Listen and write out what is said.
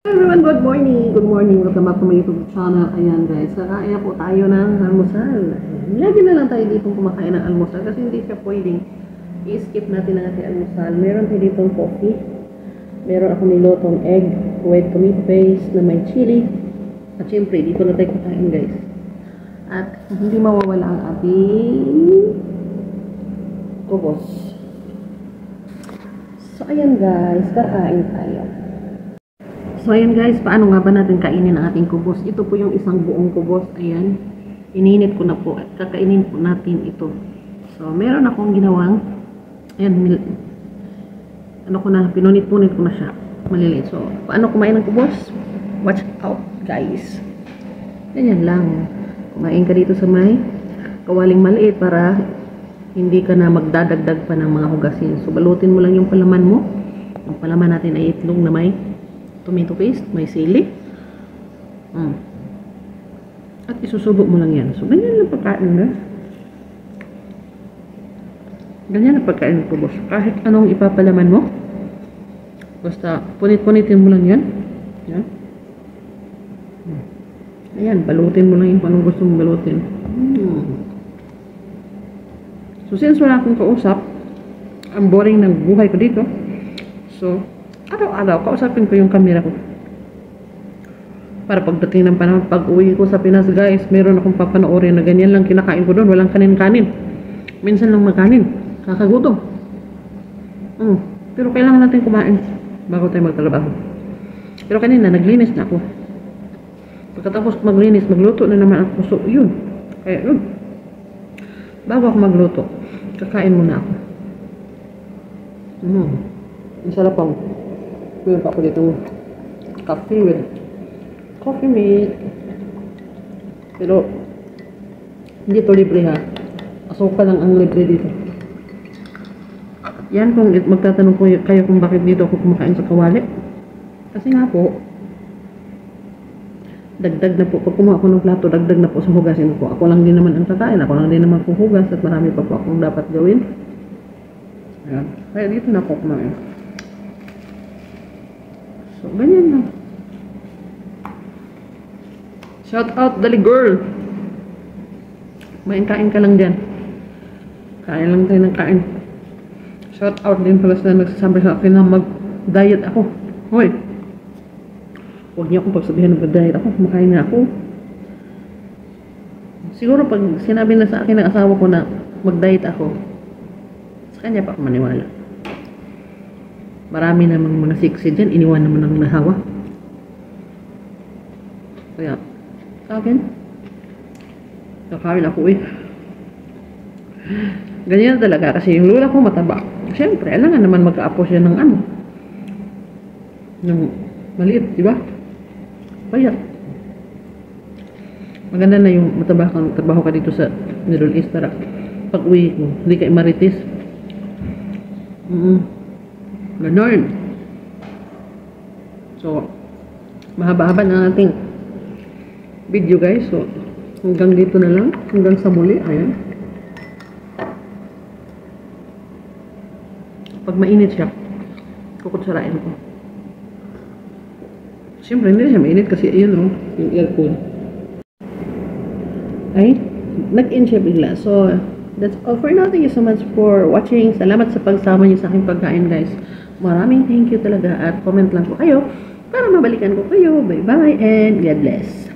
Everyone, good morning! Good morning! Welcome back to my YouTube channel. Ayan guys, kakain na po tayo ng almusal. Lagi na lang tayo dito kumakain ng almusal kasi hindi siya pwedeng i-skip natin ang ating almusal. Meron tayo dito coffee. Meron ako nilotong egg, white tomato paste na may chili. At syempre, dito na tayo kakain guys. At hindi mawawala ang ating kubos. So ayan guys, kakain tayo. So, ayan guys, paano nga ba natin kainin ang ating kubos? Ito po yung isang buong kubos. Ayan, ininit ko na po at kakainin po natin ito. So, meron akong ginawang, ayan, pinunit-punit ko na siya. Maliliit. So, paano kumain ng kubos? Watch out guys. Ganyan lang. Kumain ka dito sa may kawaling maliit para hindi ka na magdadagdag pa ng mga hugasin. So, balutin mo lang yung palaman mo. Ang palaman natin ay itlog na may tomato paste, may sili. At isusubo mo lang yan. So, ganyan lang pagkain na. Ganyan lang pagkain ko, boss. Kahit anong ipapalaman mo, basta punit-punitin mo lang yan. Yan. Ayan, balutin mo lang yung anong gusto mong balutin. So, since wala akong kausap, ang boring ng buhay ko dito. So, araw-araw, kausapin ko yung camera ko. Para pagdating ng panahon, pag-uwi ko sa Pinas, guys, meron akong papanoorin na ganyan lang kinakain ko doon. Walang kanin-kanin. Minsan lang magkanin. Kakagutom. Pero kailangan natin kumain bago tayo magtrabaho. Pero kanina, naglinis na ako. Pagkatapos maglinis, magluto na naman ako. So, yun. Kaya, yun. Bago ako magluto, kakain muna ako. Ang sarap ang meron pa ako dito coffee with coffee mate. Pero hindi to libre ha. Asukal lang ang libre dito. Yan, kung magtatanong ko kayo kung bakit dito ako kumakain sa kawali. Kasi nga po, dagdag na po. Pag kumuha ako ng plato, dagdag na po sa hugasin ko. Ako lang din naman ang kakain. Ako lang din naman hugas at marami pa po akong dapat gawin. Ayan. Kaya dito na po kumain. So, ganyan lang. Shout out, Dali Girl. Kain ka lang dyan. Kain lang tayo ng kain. Shout out din pala sila nagsasabi sa akin na mag-diet ako. Hoy, huwag niyo akong pagsabihan na mag-diet ako. Kumakain na ako. Siguro pag sinabi na sa akin ng asawa ko na mag-diet ako, sa kanya pa ako maniwala. Marami namang mga siksi dyan, iniwan naman ng nahawa. Kaya, sa akin, kakain ako eh. Ganyan talaga, kasi yung lula ko mataba. Siyempre, alangan naman mag-aapos yan ng ano. Ng maliit, di ba? Payat. Maganda na yung mataba kang trabaho ka dito sa Middle East para pag uwi ko, hindi ka marites. Ganon. So, mahaba-haba na ating video guys. So, hanggang dito na lang. Hanggang sa muli. Ayan. Pag mainit siya, kukutsarain ko. Siyempre, hindi siya mainit kasi ayun o, yung aircon. Ay, nag-in siya bigla. So, that's all for now. Thank you so much for watching. Salamat sa pagsama niyo sa aking pagkain guys. Maraming thank you talaga at comment lang po kayo para mabalikan ko kayo. Bye-bye and God bless.